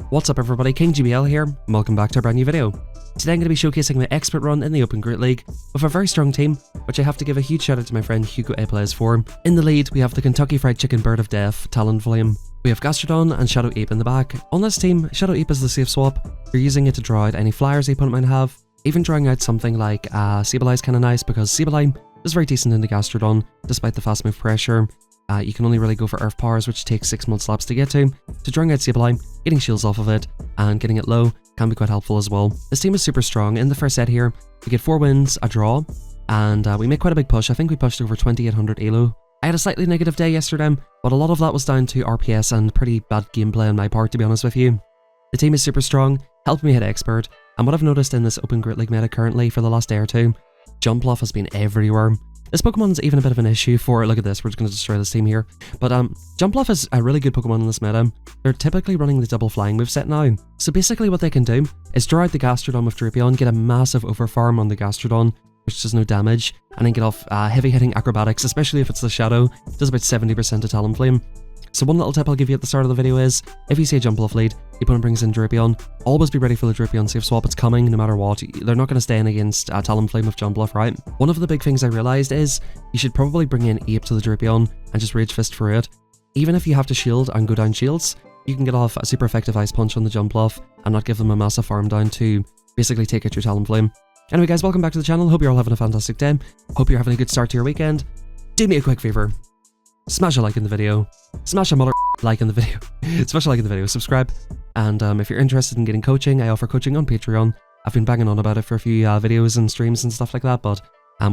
What's up everybody, KingGBL here, and welcome back to a brand new video. Today I'm going to be showcasing my expert run in the Open Great League with a very strong team, which I have to give a huge shout out to my friend KingGBL for. In the lead, we have the Kentucky Fried Chicken Bird of Death, Talonflame. We have Gastrodon and Shadow Ape in the back. On this team, Shadow Ape is the safe swap. You're using it to draw out any flyers the opponent might have. Even drawing out something like Sableye is kind of nice because Sableye is very decent into Gastrodon, despite the fast move pressure. You can only really go for Earth Powers, which takes 6 mod slaps to get to. So drawing out Sableye, getting shields off of it, and getting it low can be quite helpful as well. This team is super strong. In the first set here, we get 4 wins, a draw, and we make quite a big push. I think we pushed over 2800 elo. I had a slightly negative day yesterday, but a lot of that was down to RPS and pretty bad gameplay on my part, to be honest with you. The team is super strong, helping me hit expert, and what I've noticed in this Open Great League meta currently for the last day or two, Jumpluff has been everywhere. This Pokemon's even a bit of an issue for, look at this, we're just going to destroy this team here. But Jumpluff is a really good Pokemon in this meta. They're typically running the double flying moveset now. So basically what they can do is draw out the Gastrodon with Drapion, get a massive overfarm on the Gastrodon, which does no damage, and then get off heavy hitting acrobatics, especially if it's the Shadow. It does about 70% to Talonflame. So one little tip I'll give you at the start of the video is, if you see a Jumpluff lead, the opponent brings in Drapion, always be ready for the Drapion safe swap. It's coming no matter what. They're not going to stay in against Talonflame with Jumpluff, right? One of the big things I realized is, you should probably bring in Ape to the Drapion and just Rage Fist for it. Even if you have to shield and go down shields, you can get off a super effective Ice Punch on the Jumpluff and not give them a massive farm down to basically take out your Talonflame. Anyway guys, welcome back to the channel. Hope you're all having a fantastic day. Hope you're having a good start to your weekend. Do me a quick favor. Smash a like in the video. Smash a mother like in the video. Smash a like in the video. Subscribe. And if you're interested in getting coaching, I offer coaching on Patreon. I've been banging on about it for a few videos and streams and stuff like that, but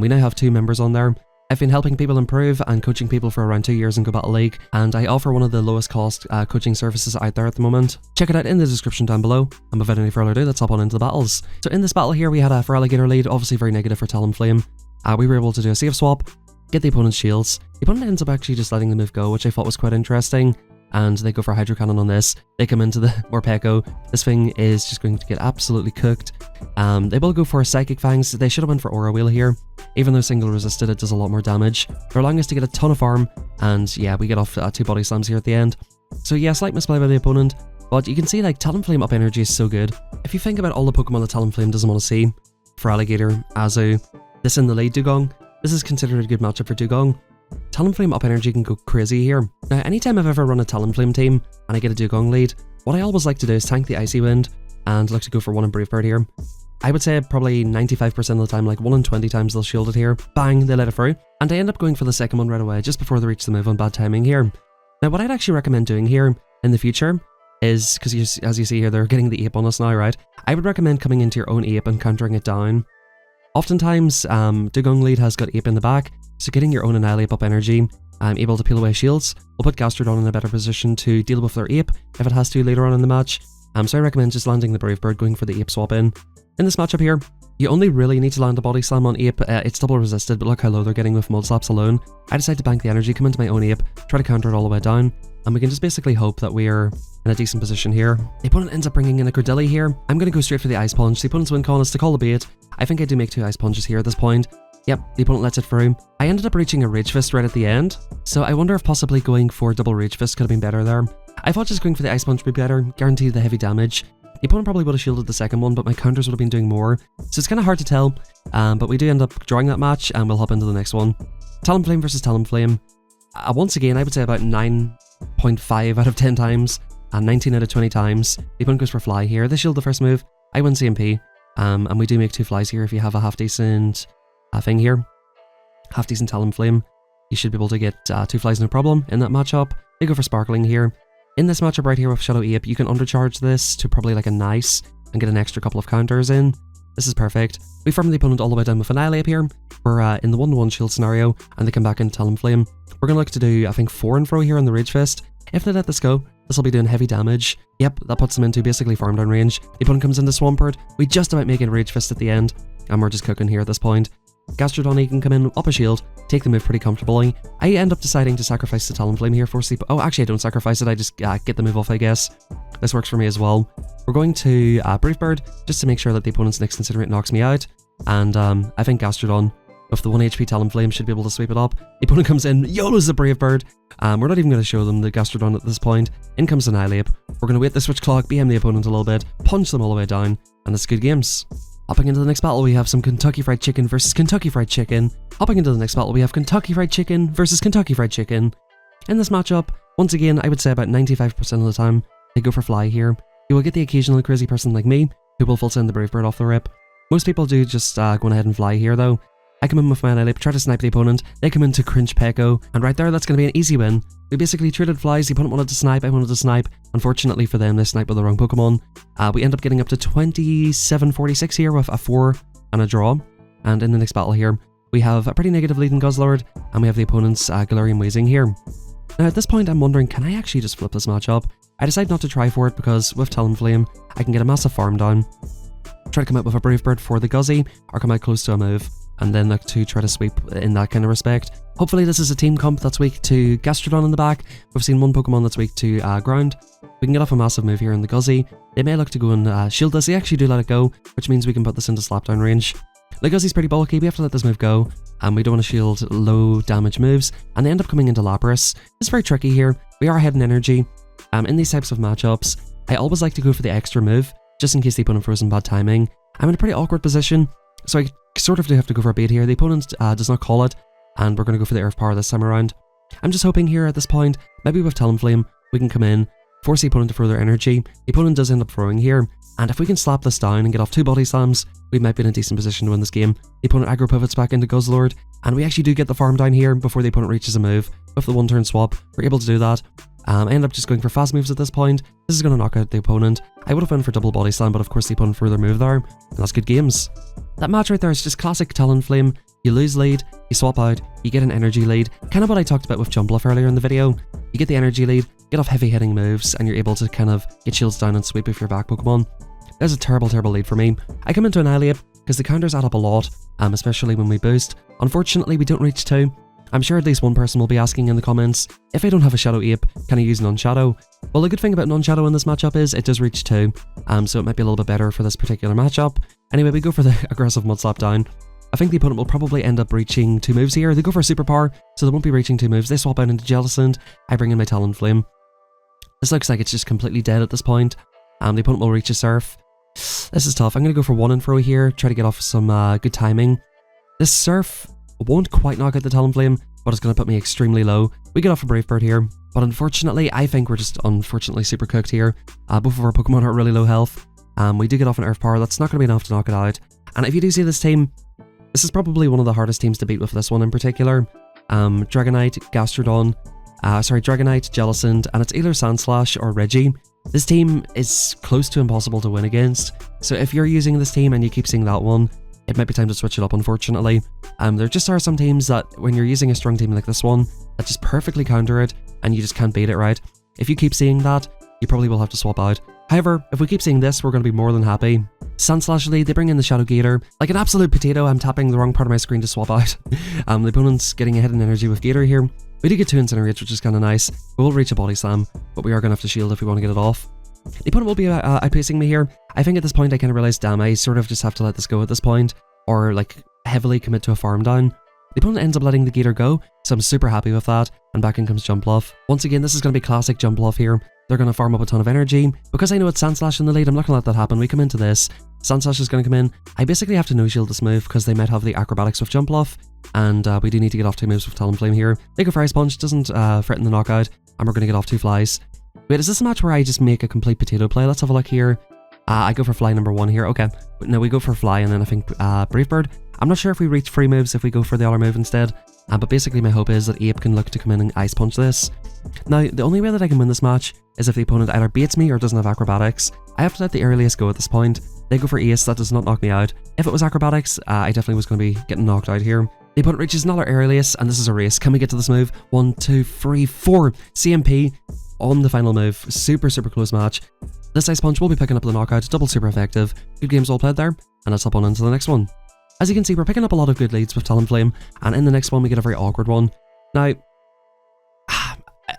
we now have 2 members on there. I've been helping people improve and coaching people for around 2 years in Go Battle League, and I offer one of the lowest cost coaching services out there at the moment. Check it out in the description down below, and without any further ado, let's hop on into the battles. So in this battle here, we had a Feraligatr lead, obviously very negative for Talonflame. We were able to do a safe swap, get the opponent's shields. The opponent ends up actually just letting the move go, which I thought was quite interesting, and they go for Hydro Cannon on this. They come into the Morpeko. This thing is just going to get absolutely cooked. They will go for Psychic Fangs. They should have went for Aura Wheel here. Even though single resisted, it does a lot more damage. They're allowing us to get a ton of farm, and yeah, we get off 2 body slams here at the end. So yeah, slight misplay by the opponent, but you can see like Talonflame up energy is so good. If you think about all the Pokemon that Talonflame doesn't want to see, Feraligatr, Azu, this in the lead Dugong, this is considered a good matchup for Dugong. Talonflame up energy can go crazy here. Now, anytime I've ever run a Talonflame team and I get a Dugong lead, what I always like to do is tank the Icy Wind and look to go for 1 in Brave Bird here. I would say probably 95% of the time, like 1 in 20 times they'll shield it here. Bang, they let it through. And I end up going for the second one right away, just before they reach the move on bad timing here. Now, what I'd actually recommend doing here in the future is, because as you see here, they're getting the Ape on us now, right? I would recommend coming into your own Ape and countering it down. Oftentimes, Dugong lead has got Ape in the back, so getting your own Annihilate up energy, able to peel away shields, will put Gastrodon in a better position to deal with their Ape if it has to later on in the match. So I recommend just landing the Brave Bird, going for the Ape swap in. In this matchup here, you only really need to land a Body Slam on Ape. It's double resisted, but look how low they're getting with Mud Slaps alone. I decide to bank the energy, come into my own Ape, try to counter it all the way down, and we can just basically hope that we're in a decent position here. The opponent ends up bringing in a Cordilli here. I'm going to go straight for the Ice Punch. The opponent's win con is to call the bait. I think I do make 2 Ice Punches here at this point. Yep, the opponent lets it through. I ended up reaching a Rage Fist right at the end, so I wonder if possibly going for double Rage Fist could have been better there. I thought just going for the Ice Punch would be better, guaranteed the heavy damage. The opponent probably would have shielded the second one, but my counters would have been doing more, so it's kind of hard to tell, but we do end up drawing that match, and we'll hop into the next one. Talonflame versus Talonflame. Once again, I would say about 9.5 out of 10 times, and 19 out of 20 times. The opponent goes for Fly here. They shield the first move. I win CMP, and we do make 2 flies here if you have a half-decent thing here. Half-decent Talonflame. You should be able to get 2 flies no problem in that matchup. They go for Sparkling here. In this matchup right here with Shadow Ape, you can undercharge this to probably like a nice and get an extra couple of counters in. This is perfect. We farm the opponent all the way down with Annihilate here. We're in the 1-to-1 shield scenario, and they come back into Talonflame. We're going to look to do, I think, 4 and throw here on the Rage Fist. If they let this go, this will be doing heavy damage. Yep, that puts them into basically farm down range. The opponent comes into Swampert. We just about make it Rage Fist at the end, and we're just cooking here at this point. Gastrodon can come in, up a shield, take the move pretty comfortably. I end up deciding to sacrifice the Talonflame here for sleep. Oh, actually I don't sacrifice it, I just get the move off, I guess. This works for me as well. We're going to Brave Bird, just to make sure that the opponent's next Incinerate knocks me out. And I think Gastrodon with the 1 HP Talonflame should be able to sweep it up. The opponent comes in, YOLO's the Brave Bird. We're not even going to show them the Gastrodon at this point. In comes Annihilate. We're going to wait the switch clock, BM the opponent a little bit, punch them all the way down, and it's good games. Hopping into the next battle, we have some Kentucky Fried Chicken versus Kentucky Fried Chicken. Hopping into the next battle, we have Kentucky Fried Chicken versus Kentucky Fried Chicken. In this matchup, once again, I would say about 95% of the time, they go for fly here. You will get the occasional crazy person like me, who will full send the Brave Bird off the rip. Most people do just go ahead and fly here though. I come in with my Annihilate, try to snipe the opponent, they come into Cringe Peko, and right there that's going to be an easy win. We basically traded flies, the opponent wanted to snipe, I wanted to snipe. Unfortunately for them, they sniped with the wrong Pokemon. We end up getting up to 27-46 here with a 4 and a draw. And in the next battle here, we have a pretty negative lead in Guzzlord, and we have the opponent's Galarian Weezing here. Now at this point I'm wondering, can I actually just flip this matchup? I decide not to try for it because with Talonflame, I can get a massive farm down. Try to come out with a Brave Bird for the Guzzy, or come out close to a move, and then look to try to sweep in that kind of respect. Hopefully this is a team comp that's weak to Gastrodon in the back. We've seen one Pokemon that's weak to ground. We can get off a massive move here in the Guzzy. They may look to go and shield us. They actually do let it go, which means we can put this into slapdown range. The Guzzy's pretty bulky, we have to let this move go, and we don't want to shield low damage moves, and they end up coming into Lapras. It's very tricky here. We are ahead in energy. In these types of matchups, I always like to go for the extra move, just in case the opponent throws in bad timing. I'm in a pretty awkward position, so I sort of do have to go for a bait here. The opponent does not call it, and we're going to go for the Earth Power this time around. I'm just hoping here at this point, maybe with Talonflame, we can come in, force the opponent to throw their energy. The opponent does end up throwing here, and if we can slap this down and get off 2 body slams, we might be in a decent position to win this game. The opponent aggro pivots back into Guzzlord, and we actually do get the farm down here before the opponent reaches a move. With the 1-turn swap, we're able to do that. I end up just going for fast moves at this point. This is going to knock out the opponent. I would have went for double body slam, but of course the opponent threw their move there, and that's good games. That match right there is just classic Talonflame. You lose lead, you swap out, you get an energy lead. Kind of what I talked about with Jumpluff earlier in the video. You get the energy lead, get off heavy hitting moves, and you're able to kind of get shields down and sweep with your back Pokemon. There's a terrible lead for me. I come into Annihilate because the counters add up a lot, especially when we boost. Unfortunately, we don't reach 2. I'm sure at least one person will be asking in the comments, if I don't have a Shadow Ape, can I use Non-Shadow? Well, the good thing about Non-Shadow in this matchup is it does reach 2, so it might be a little bit better for this particular matchup. Anyway, we go for the aggressive Mud Slap down. I think the opponent will probably end up reaching 2 moves here. They go for Superpower, so they won't be reaching 2 moves. They swap out into Jellicent. I bring in my Talonflame. This looks like it's just completely dead at this point. The opponent will reach a Surf. This is tough. I'm going to go for 1 and throw here, try to get off some good timing. This Surf won't quite knock out the Talonflame, but it's going to put me extremely low. We get off a Brave Bird here, but unfortunately, I think we're just unfortunately super cooked here. Both of our Pokemon are at really low health. We do get off an Earth Power. That's not going to be enough to knock it out. And if you do see this team, this is probably one of the hardest teams to beat with this one in particular. Dragonite, Gastrodon, Dragonite, Jellicent, and it's either Sandslash or Reggie. This team is close to impossible to win against, so if you're using this team and you keep seeing that one, it might be time to switch it up, unfortunately. There just are some teams that, when you're using a strong team like this one, that just perfectly counter it, and you just can't beat it right. If you keep seeing that, you probably will have to swap out. However, if we keep seeing this, we're going to be more than happy. Sandslash lead, they bring in the Shadow Gator. Like an absolute potato, I'm tapping the wrong part of my screen to swap out. The opponent's getting a hidden energy with Gator here. We do get 2 Incinerates, which is kind of nice. We will reach a Body Slam, but we are going to have to shield if we want to get it off. The opponent will be outpacing me here. I think at this point I kind of realized, damn, I sort of just have to let this go at this point, or like heavily commit to a farm down. The opponent ends up letting the Gator go, so I'm super happy with that, and back in comes Jumpluff. Once again, this is going to be classic Jumpluff here. They're going to farm up a ton of energy. Because I know it's Sandslash in the lead, I'm not going to let that happen. We come into this. Sandslash is going to come in. I basically have to no-shield this move because they might have the acrobatics with Jumpluff, and we do need to get off 2 moves with Talonflame here. They go for Ice Punch, doesn't threaten the knockout, and we're going to get off 2 flies. Wait, is this a match where I just make a complete potato play? Let's have a look here. I go for fly number 1 here. Okay, no, we go for fly, and then I think Brave Bird. I'm not sure if we reach 3 moves if we go for the other move instead, but basically my hope is that Ape can look to come in and Ice Punch this. Now, the only way that I can win this match is if the opponent either baits me or doesn't have acrobatics. I have to let the earliest go at this point. They go for Ace, that does not knock me out. If it was acrobatics, I definitely was going to be getting knocked out here. The opponent reaches another earliest, and this is a race. Can we get to this move? 1, 2, 3, 4. CMP on the final move. Super close match. This Ice Punch will be picking up the knockout, double super effective. Good games all played there, and let's hop on into the next one. As you can see, we're picking up a lot of good leads with Talonflame, and in the next one we get a very awkward one. Now,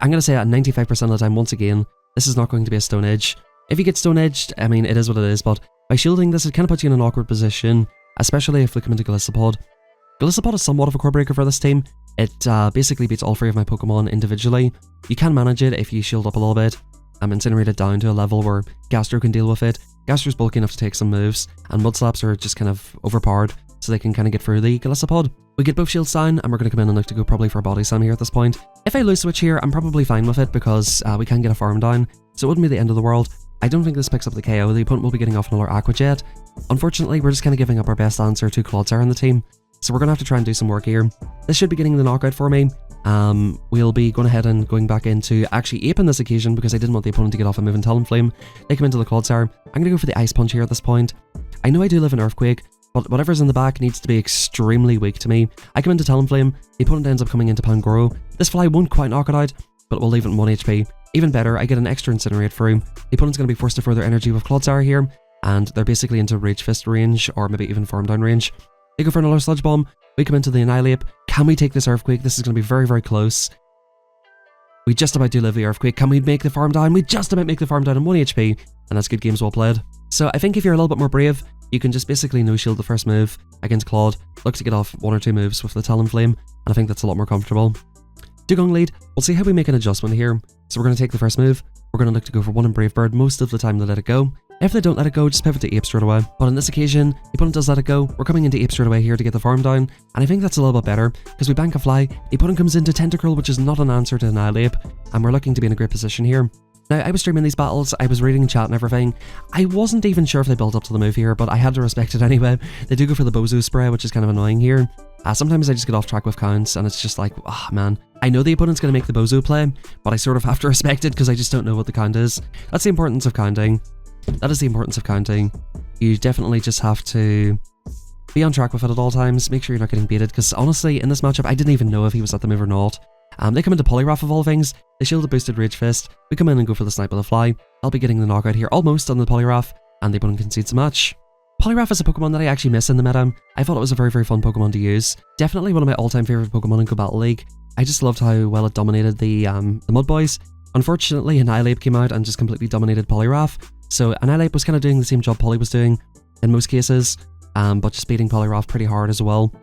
I'm going to say at 95% of the time, once again, this is not going to be a Stone Edge. If you get Stone Edged, I mean, it is what it is, but by shielding this, it kind of puts you in an awkward position, especially if we come into Gallistopod. Golisopod is somewhat of a core breaker for this team. It basically beats all 3 of my Pokemon individually. You can manage it if you shield up a little bit. Incinerate it down to a level where Gastro can deal with it. Gastro's bulky enough to take some moves, and Mudslaps are just kind of overpowered, so they can kind of get through the Golisopod. We get both shields down, and we're going to come in and look to go probably for a Body Slam here at this point. If I lose switch here, I'm probably fine with it because we can get a farm down, so it wouldn't be the end of the world. I don't think this picks up the KO. The opponent will be getting off another Aqua Jet. Unfortunately, we're just kind of giving up our best answer to Clodsire in the team, so we're going to have to try and do some work here. This should be getting the knockout for me. We'll be going ahead and going back into actually Ape on this occasion because I didn't want the opponent to get off a move in Talonflame. They come into the Clodsire. I'm going to go for the Ice Punch here at this point. I know I do live in Earthquake, but whatever's in the back needs to be extremely weak to me. I come into Talonflame, the opponent ends up coming into Pangoro. This fly won't quite knock it out, but we'll leave it in 1 HP. Even better, I get an extra Incinerate through. The opponent's going to be forced to further energy with Clodsire here, and they're basically into Rage Fist range, or maybe even Farm Down range. They go for another Sludge Bomb. We come into the Annihilate. Can we take this Earthquake? This is going to be very, very close. We just about do live the Earthquake. Can we make the farm down? We just about make the farm down in 1 HP, and that's good games well played. So I think if you're a little bit more brave, you can just basically no-shield the first move against Claude, look to get off 1 or 2 moves with the Talonflame, and I think that's a lot more comfortable. Dugong lead, we'll see how we make an adjustment here. So we're going to take the first move, we're going to look to go for 1 in Brave Bird. Most of the time they let it go. If they don't let it go, just pivot to Ape straight away. But on this occasion, the opponent does let it go. We're coming into Ape straight away here to get the farm down, and I think that's a little bit better, because we bank a fly, the opponent comes into Tentacruel, which is not an answer to Annihilate, and we're looking to be in a great position here. Now, I was streaming these battles, I was reading chat and everything. I wasn't even sure if they built up to the move here, but I had to respect it anyway. They do go for the Bozo spray, which is kind of annoying here. Sometimes I just get off track with counts, and it's just like, ah, man. I know the opponent's going to make the Bozo play, but I sort of have to respect it because I just don't know what the count is. That's the importance of counting. That is the importance of counting. You definitely just have to be on track with it at all times. Make sure you're not getting baited, because honestly, in this matchup, I didn't even know if he was at the move or not. They come into Poliwrath of all things. They shield a boosted Rage Fist. We come in and go for the Snipe with the Fly. I'll be getting the knockout here almost on the Poliwrath, and the opponent concedes the match. Poliwrath is a Pokemon that I actually miss in the meta. I thought it was a very, very fun Pokemon to use. Definitely one of my all-time favourite Pokemon in Go Battle League. I just loved how well it dominated the Mud Boys. Unfortunately, Annihilate came out and just completely dominated Poliwrath. So Annihilate was kind of doing the same job Poly was doing in most cases, but just beating Poliwrath pretty hard as well.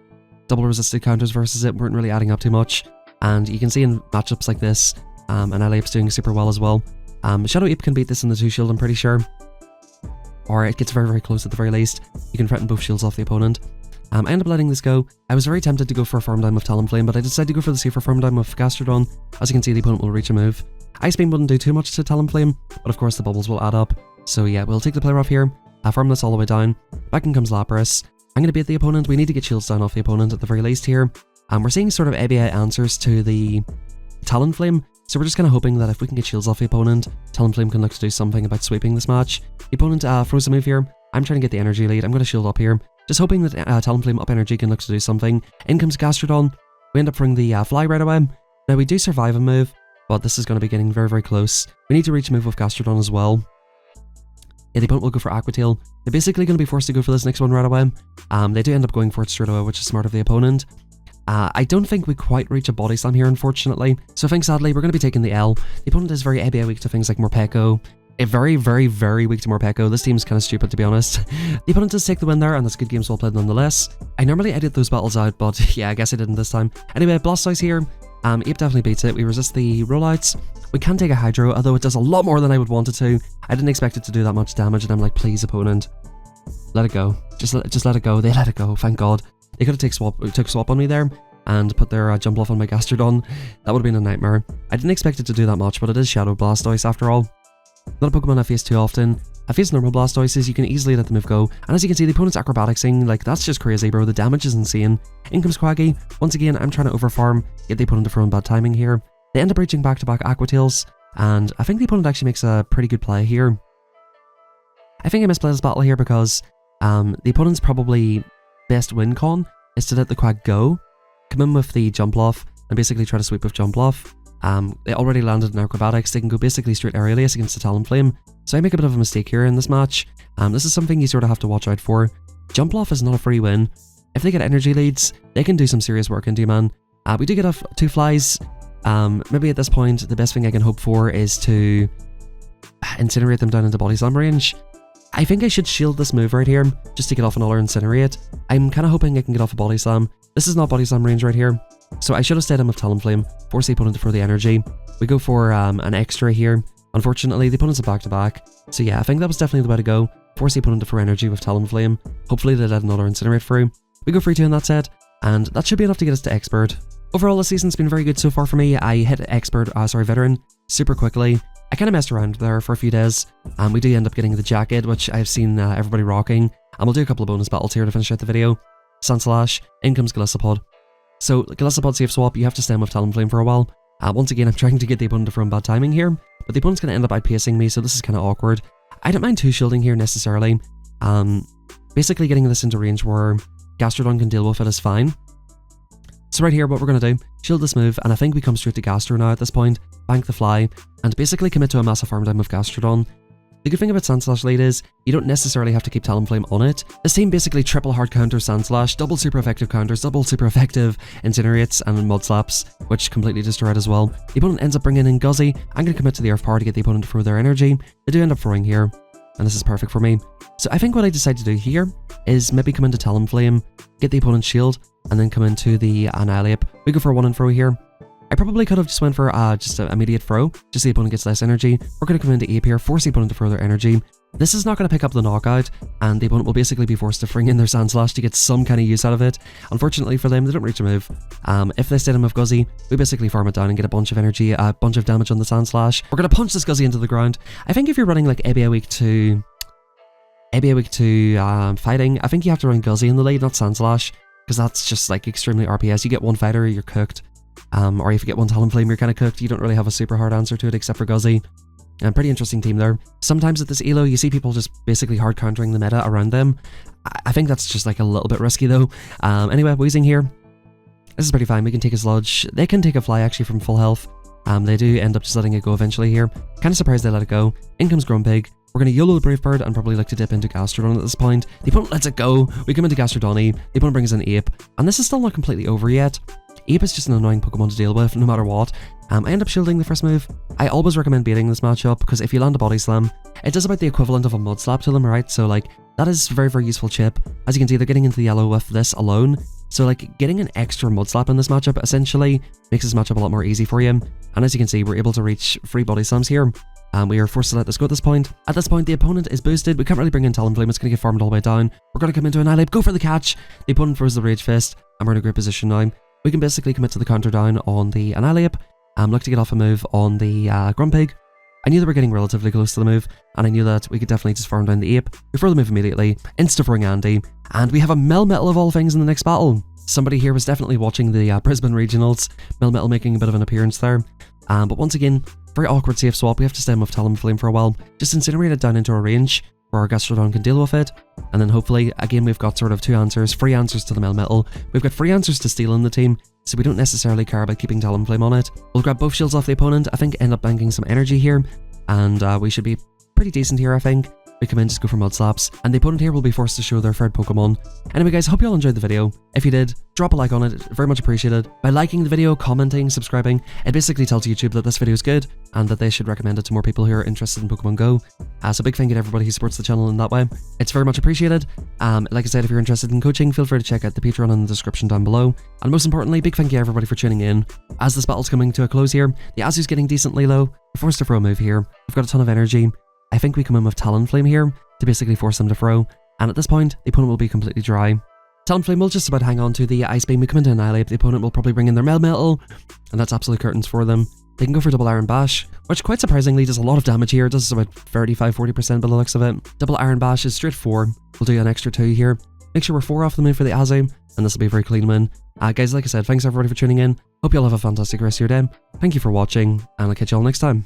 Double resisted counters versus it weren't really adding up too much, and you can see in matchups like this, Annihilate's doing super well as well. Shadow Ape can beat this in the 2 shield, I'm pretty sure. Or it gets very, very close at the very least. You can threaten both shields off the opponent. I ended up letting this go. I was very tempted to go for a farm down with Talonflame, but I decided to go for the safer farm down with Gastrodon. As you can see, the opponent will reach a move. Ice Beam wouldn't do too much to Talonflame, but of course the bubbles will add up. So yeah, we'll take the player off here, farm this all the way down. Back in comes Lapras. I'm going to bait the opponent. We need to get shields down off the opponent at the very least here. We're seeing sort of ABI answers to the Talonflame, so we're just kind of hoping that if we can get shields off the opponent, Talonflame can look to do something about sweeping this match. The opponent throws a move here. I'm trying to get the energy lead. I'm going to shield up here, just hoping that Talonflame up energy can look to do something. In comes Gastrodon. We end up throwing the Fly right away. Now we do survive a move, but this is going to be getting very, very close. We need to reach a move with Gastrodon as well. Yeah, the opponent will go for Aqua Tail. They're basically going to be forced to go for this next one right away. They do end up going for it straight away, which is smart of the opponent. I don't think we quite reach a Body Slam here, unfortunately. So I think, sadly, we're going to be taking the L. The opponent is very ABI weak to things like Morpeko. Very, very, very weak to Morpeko. This team's kind of stupid, to be honest. The opponent does take the win there, and that's good games well played nonetheless. I normally edit those battles out, but yeah, I guess I didn't this time. Anyway, Blastoise here. Ape definitely beats it. We resist the rollouts. We can take a Hydro, although it does a lot more than I would want it to. I didn't expect it to do that much damage, and I'm like, please, opponent, let it go. Just let it go. They let it go, thank God. They could have took swap on me there and put their Jumpluff on my Gastrodon. That would have been a nightmare. I didn't expect it to do that much, but it is Shadow Blastoise after all. Not a Pokemon I face too often. I face normal Blastoises, you can easily let the move go, and as you can see, the opponent's acrobaticsing, like, that's just crazy, bro. The damage is insane. In comes Quaggy. Once again, I'm trying to overfarm, get the opponent to throw in bad timing here. They end up reaching back-to-back Aqua Tails, and I think the opponent actually makes a pretty good play here. I think I misplayed this battle here because the opponent's probably best win con is to let the Quag go, come in with the Jumpluff, and basically try to sweep with Jumpluff. They already landed in acrobatics. They can go basically straight aerial ace against the Talonflame. So I make a bit of a mistake here in this match. This is something you sort of have to watch out for. Jumpluff is not a free win. If they get energy leads, they can do some serious work into you, man. We do get 2 flies. Maybe at this point, the best thing I can hope for is to incinerate them down into Body Slam range. I think I should shield this move right here, just to get off another Incinerate. I'm kind of hoping I can get off a Body Slam. This is not Body Slam range right here, so I should have stayed in with Talonflame, force the opponent to throw the energy. We go for an extra here. Unfortunately, the opponent's a back-to-back, so yeah, I think that was definitely the way to go. Force the opponent to throw energy with Talonflame. Hopefully they let another Incinerate through. We go for 2 in that set, and that should be enough to get us to Expert. Overall, this season's been very good so far for me. I hit Veteran super quickly. I kind of messed around there for a few days, and we do end up getting the jacket, which I've seen everybody rocking, and we'll do a couple of bonus battles here to finish out the video. Sandslash, in comes Galissapod. So, Galissapod safe swap, you have to stem with Talonflame for a while. Once again, I'm trying to get the opponent to throw in bad timing here, but the opponent's going to end up outpacing me, so this is kind of awkward. I don't mind 2-shielding here necessarily. Basically getting this into range where Gastrodon can deal with it is fine. So right here, what we're going to do, shield this move, and I think we come straight to Gastro now at this point, bank the fly, and basically commit to a massive farm down with Gastrodon. The good thing about Sandslash lead is, you don't necessarily have to keep Talonflame on it. This team basically triple hard counters Sandslash, double super effective counters, double super effective Incinerates, and Mud Slaps, which completely destroy it as well. The opponent ends up bringing in Guzzy. I'm going to commit to the Earth Power to get the opponent to throw their energy. They do end up throwing here, and this is perfect for me. So I think what I decide to do here is maybe come into Talonflame, get the opponent's shield, and then come into the Annihilate. We go for a 1 and throw here. I probably could have just went for just an immediate throw, just so the opponent gets less energy. We're going to come into Ape here, force the opponent to throw their energy. This is not going to pick up the knockout, and the opponent will basically be forced to bring in their Sandslash to get some kind of use out of it. Unfortunately for them, they don't reach a move. If they stay in with Guzzy, we basically farm it down and get a bunch of energy, a bunch of damage on the Sandslash. We're going to punch this Guzzy into the ground. I think if you're running like ABA Week 2 fighting, I think you have to run Guzzy in the lead, not Sandslash, because that's just like extremely RPS. You get one fighter, you're cooked. Or if you get one Talonflame, you're kind of cooked. You don't really have a super hard answer to it except for Guzzy. Pretty interesting team there. Sometimes at this elo, you see people just basically hard countering the meta around them. I think that's just like a little bit risky though. Anyway, Weezing here. This is pretty fine. We can take a Sludge. They can take a Fly actually from full health. They do end up just letting it go eventually here. Kind of surprised they let it go. In comes Grumpig. We're going to YOLO the Brave Bird and probably like to dip into Gastrodon at this point. The opponent lets it go. We come into Gastrodon. The opponent brings in Ape. And this is still not completely over yet. Ape is just an annoying Pokemon to deal with, no matter what. I end up shielding the first move. I always recommend baiting this matchup, because if you land a Body Slam, it does about the equivalent of a Mud Slap to them, right? So, like, that is very, very useful chip. As you can see, they're getting into the yellow with this alone. So, like, getting an extra Mud Slap in this matchup essentially makes this matchup a lot more easy for you. And as you can see, we're able to reach 3 Body Slams here. We are forced to let this go at this point. At this point, the opponent is boosted. We can't really bring in Talonflame. It's going to get farmed all the way down. We're going to come into Annihilate, go for the catch. The opponent throws the Rage Fist, and we're in a great position now. We can basically commit to the counter down on the Annihilate. Look to get off a move on the Grumpig. I knew they were getting relatively close to the move, and I knew that we could definitely just farm down the Ape. We throw the move immediately, insta-throwing Andy, and we have a Melmetal of all things in the next battle. Somebody here was definitely watching the Brisbane Regionals, Melmetal making a bit of an appearance there. But once again, very awkward safe swap. We have to stem with Talonflame for a while, just incinerate it down into a range where our Gastrodon can deal with it, and then hopefully, again, we've got sort of 2 answers, 3 answers to the Melmetal. We've got 3 answers to steal in the team, so we don't necessarily care about keeping Talonflame on it. We'll grab both shields off the opponent, I think end up banking some energy here, and we should be pretty decent here, I think. We come in, just go for Mud Slaps, and the opponent here will be forced to show their third Pokemon. Anyway guys, hope you all enjoyed the video. If you did, drop a like on it, very much appreciated. By liking the video, commenting, subscribing, it basically tells YouTube that this video is good, and that they should recommend it to more people who are interested in Pokemon Go. So big thank you to everybody who supports the channel in that way. It's very much appreciated. Like I said, if you're interested in coaching, feel free to check out the Patreon in the description down below. And most importantly, big thank you to everybody for tuning in. As this battle's coming to a close here, the Azu's getting decently low. We're forced to throw a move here. We've got a ton of energy. I think we come in with Talonflame here to basically force them to throw, and at this point, the opponent will be completely dry. Talonflame will just about hang on to the Ice Beam. We come into Annihilate, the opponent will probably bring in their Melmetal, and that's absolute curtains for them. They can go for double Iron Bash, which quite surprisingly does a lot of damage here. It does about 35-40% by the looks of it. Double Iron Bash is straight 4. We'll do an extra 2 here. Make sure we're 4 off the move for the Azu, and this will be a very clean win. Guys, like I said, thanks everybody for tuning in. Hope you all have a fantastic rest of your day. Thank you for watching, and I'll catch you all next time.